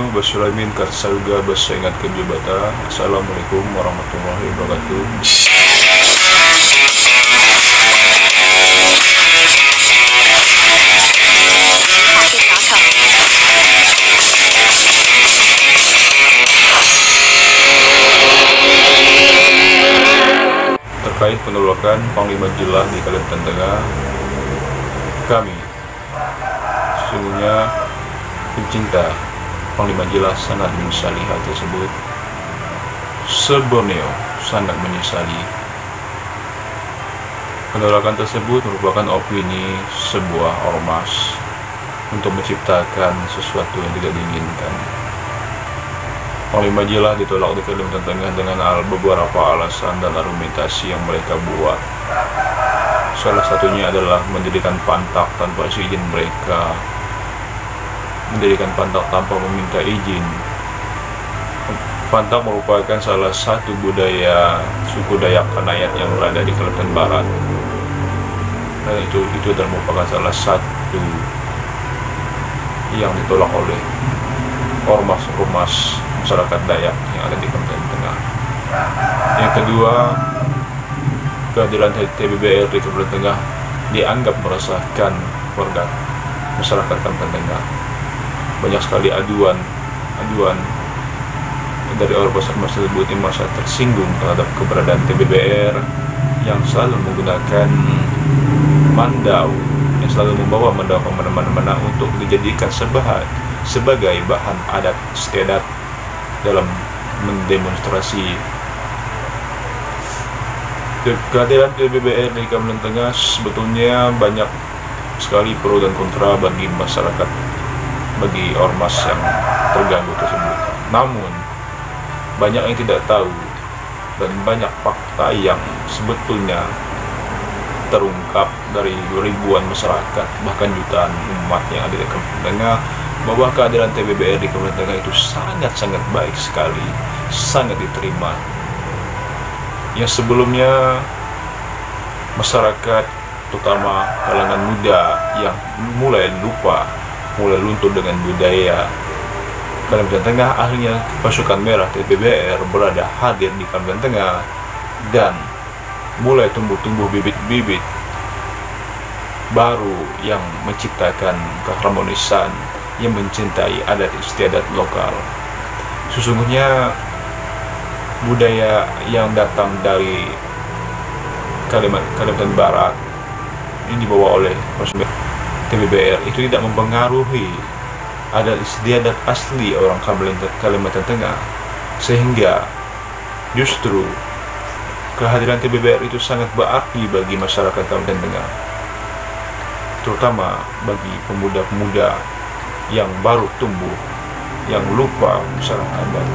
Anu Basulaimin Karsaluga Basaingat Kejubata. Assalamualaikum warahmatullahi wabarakatuh. Terkait penolakan Panglima Jilah di Kalimantan Tengah, kami sesungguhnya pencinta Panglima Jilah sangat menyesali hal tersebut. Se-Borneo sangat menyesali. Penolakan tersebut merupakan opini sebuah ormas untuk menciptakan sesuatu yang tidak diinginkan. Panglima Jilah ditolak di Kalimantan Tengah dengan beberapa alasan dan argumentasi yang mereka buat. Salah satunya adalah mendirikan pantak tanpa izin mereka, mendirikan pantak tanpa meminta izin. Pantak merupakan salah satu budaya suku Dayak Kanayat yang berada di Kalimantan Barat, dan itu adalah merupakan salah satu yang ditolak oleh ormas-ormas masyarakat Dayak yang ada di Kalimantan Tengah. Yang kedua, kehadiran TBBR di Kalimantan Tengah dianggap meresahkan warga masyarakat Kalimantan Tengah. Banyak sekali aduan dari ormas-ormas tersebut yang merasa tersinggung terhadap keberadaan TBBR yang selalu menggunakan mandau, yang selalu membawa mandau kemana-mana untuk dijadikan sebagai bahan adat istiadat dalam mendemonstrasi. Kehadiran TBBR di Kalimantan Tengah sebetulnya banyak sekali pro dan kontra bagi masyarakat, bagi ormas yang terganggu tersebut. Namun banyak yang tidak tahu dan banyak fakta yang sebetulnya terungkap dari ribuan masyarakat, bahkan jutaan umat yang ada di Kalimantan Tengah, bahwa kehadiran TBBR di Kalimantan Tengah itu sangat-sangat baik sekali, sangat diterima. Yang sebelumnya masyarakat, terutama kalangan muda yang mulai luntur dengan budaya Kalimantan Tengah, akhirnya pasukan merah TBBR berada hadir di Kalimantan Tengah dan mulai tumbuh bibit-bibit baru yang menciptakan keharmonisan, yang mencintai adat istiadat lokal. Sesungguhnya budaya yang datang dari Kalimantan Barat ini dibawa oleh TBBR itu tidak mempengaruhi adat istiadat asli orang Kalimantan Tengah, sehingga justru kehadiran TBBR itu sangat berarti bagi masyarakat Kalimantan Tengah, terutama bagi pemuda-pemuda yang baru tumbuh, yang lupa masalah adat.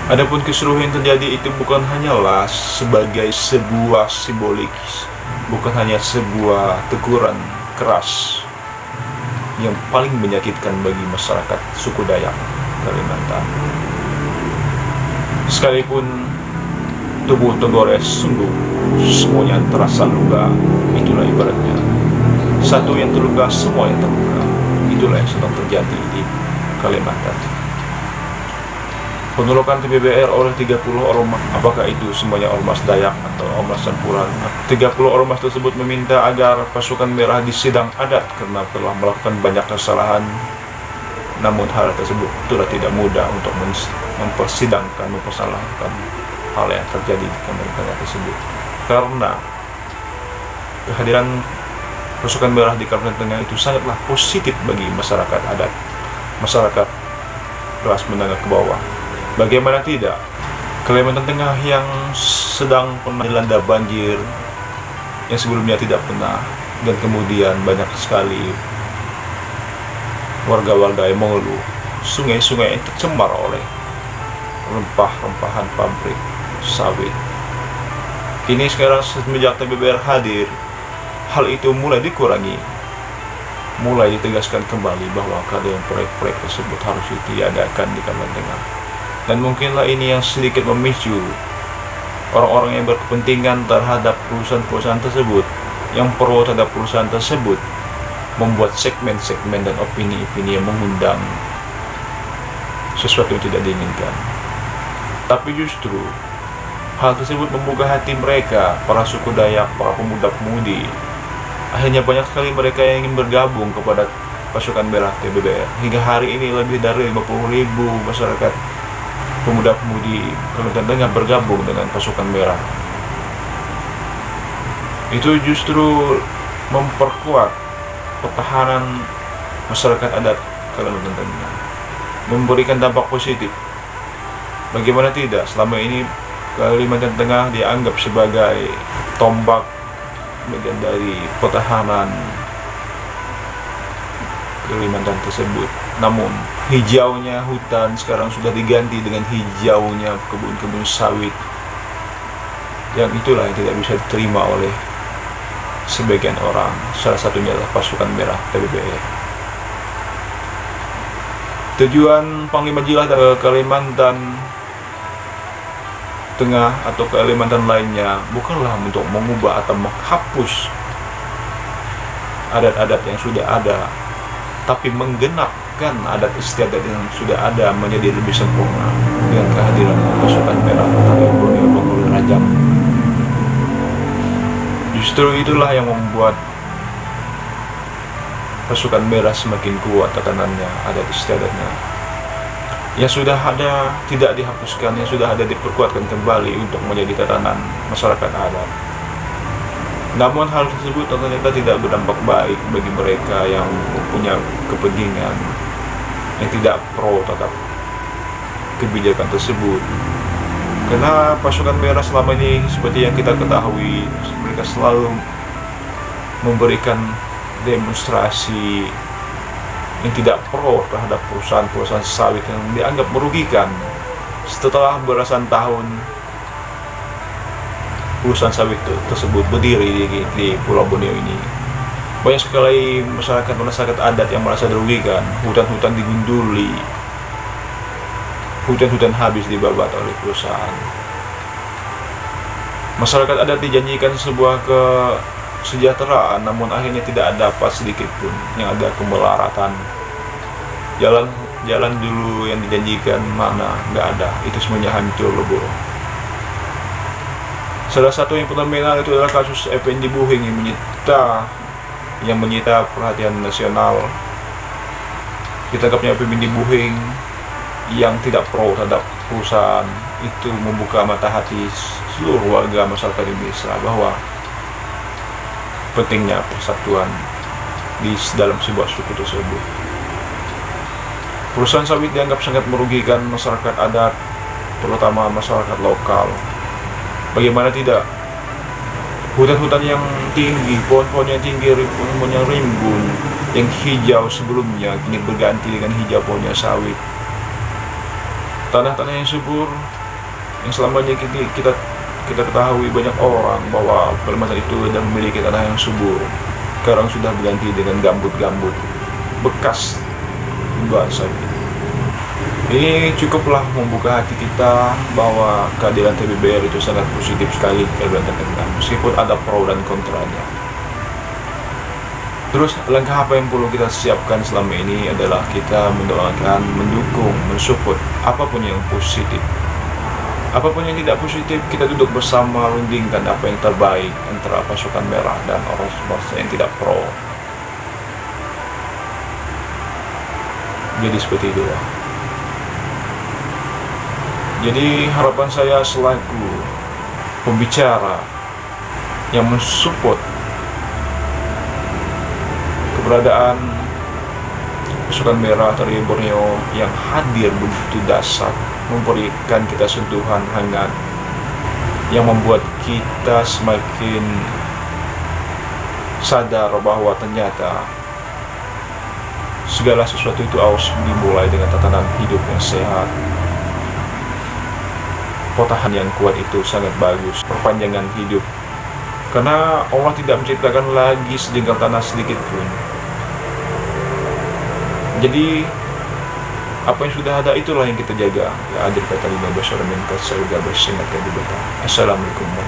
Adapun kisruh yang terjadi itu bukan hanyalah sebagai sebuah simbolik, bukan hanya sebuah teguran keras yang paling menyakitkan bagi masyarakat suku Dayak Kalimantan. Sekalipun tubuh tergores sungguh, semuanya terasa luka. Itulah ibaratnya, satu yang terluka, semua yang terluka. Itulah yang sedang terjadi di Kalimantan. Penolakan TBBR oleh 30 ormas, apakah itu semuanya ormas Dayak atau ormas campuran? 30 ormas tersebut meminta agar pasukan merah disidang adat karena telah melakukan banyak kesalahan. Namun hal tersebut sudah tidak mudah untuk mempersalahkan hal yang terjadi di Kalimantan tersebut, karena kehadiran pasukan merah di Kalimantan Tengah itu sangatlah positif bagi masyarakat adat, masyarakat kelas menengah ke bawah. Bagaimana tidak, Kalimantan Tengah yang sedang pernah dilanda banjir yang sebelumnya tidak pernah, dan kemudian banyak sekali warga-warga yang mengeluh sungai-sungai yang tercemar oleh rempah-rempahan pabrik sawit. Kini sekarang semenjak TBBR hadir, hal itu mulai dikurangi, mulai ditegaskan kembali bahwa kehadiran proyek-proyek tersebut harus ditiadakan di Kalimantan Tengah. Dan mungkinlah ini yang sedikit memicu orang-orang yang berkepentingan terhadap perusahaan-perusahaan tersebut, yang pro terhadap perusahaan tersebut, membuat segmen-segmen dan opini-opini yang mengundang sesuatu yang tidak diinginkan. Tapi justru hal tersebut membuka hati mereka, para suku Dayak, para pemuda-pemudi. Akhirnya banyak sekali mereka yang ingin bergabung kepada pasukan merah TBBR. Hingga hari ini lebih dari 50.000 masyarakat pemuda-pemudi Kalimantan Tengah bergabung dengan pasukan merah. Itu justru memperkuat pertahanan masyarakat adat Kalimantan Tengah, memberikan dampak positif. Bagaimana tidak, selama ini Kalimantan Tengah dianggap sebagai tombak bagian dari pertahanan Kalimantan tersebut. Namun hijaunya hutan sekarang sudah diganti dengan hijaunya kebun-kebun sawit, yang itulah yang tidak bisa diterima oleh sebagian orang. Salah satunya adalah pasukan merah TBBR. Tujuan Panglima Jilah dari Kalimantan Tengah atau Kalimantan lainnya bukanlah untuk mengubah atau menghapus adat-adat yang sudah ada, tapi menggenapkan adat istiadat yang sudah ada menjadi lebih sempurna dengan kehadiran pasukan merah Tari Borneo Bengkulu Rajang. Justru itulah yang membuat pasukan merah semakin kuat tatanannya, adat istiadatnya. Yang sudah ada tidak dihapuskan, yang sudah ada diperkuatkan kembali untuk menjadi tatanan masyarakat adat. Namun hal tersebut ternyata tidak berdampak baik bagi mereka yang punya kepentingan, yang tidak pro terhadap kebijakan tersebut. Karena pasukan merah selama ini seperti yang kita ketahui, mereka selalu memberikan demonstrasi yang tidak pro terhadap perusahaan-perusahaan sawit yang dianggap merugikan. Setelah belasan tahun perusahaan sawit tersebut berdiri di Pulau Borneo ini, banyak sekali masyarakat adat yang merasa dirugikan. Hutan-hutan digunduli, hutan-hutan habis dibabat oleh perusahaan. Masyarakat adat dijanjikan sebuah kesejahteraan, namun akhirnya tidak dapat sedikit pun. Yang ada kemelaratan. Jalan dulu yang dijanjikan mana, nggak ada. Itu semuanya hancur lebur. Salah satu yang fenomenal itu adalah kasus Effendi Buhing yang menyita perhatian nasional. Ditangkapnya Effendi Buhing yang tidak pro terhadap perusahaan itu membuka mata hati seluruh warga masyarakat Indonesia bahwa pentingnya persatuan di dalam sebuah suku tersebut. Perusahaan sawit dianggap sangat merugikan masyarakat adat, terutama masyarakat lokal. Bagaimana tidak? Hutan-hutan yang tinggi, pohon-pohon yang tinggi, pohon yang rimbun, yang hijau sebelumnya kini berganti dengan hijau pohonnya sawit. Tanah-tanah yang subur, yang selamanya kita ketahui banyak orang bahwa Kalimantan itu sudah memiliki tanah yang subur, sekarang sudah berganti dengan gambut-gambut bekas tumbuhan sawit. Ini cukuplah membuka hati kita bahwa kehadiran TBBR itu sangat positif sekali di Kalimantan Tengah, meskipun ada pro dan kontranya. Terus langkah apa yang perlu kita siapkan selama ini adalah kita mendoakan, mendukung, mensupport apapun yang positif. Apapun yang tidak positif, kita duduk bersama rundingkan apa yang terbaik antara pasukan merah dan orang bangsa yang tidak pro. Jadi seperti itu. Jadi harapan saya selaku pembicara yang mensupport keberadaan pasukan merah Tari Borneo yang hadir begitu dahsyat, memberikan kita sentuhan hangat yang membuat kita semakin sadar bahwa ternyata segala sesuatu itu harus dimulai dengan tatanan hidup yang sehat. Pertahanan yang kuat itu sangat bagus, perpanjangan hidup. Karena Allah tidak menciptakan lagi sejengkal tanah sedikit pun. Jadi apa yang sudah ada itulah yang kita jaga. Ya adil kata lima bersyarat minta surga bersengat di bata. Assalamualaikum warahmatullahi wabarakatuh.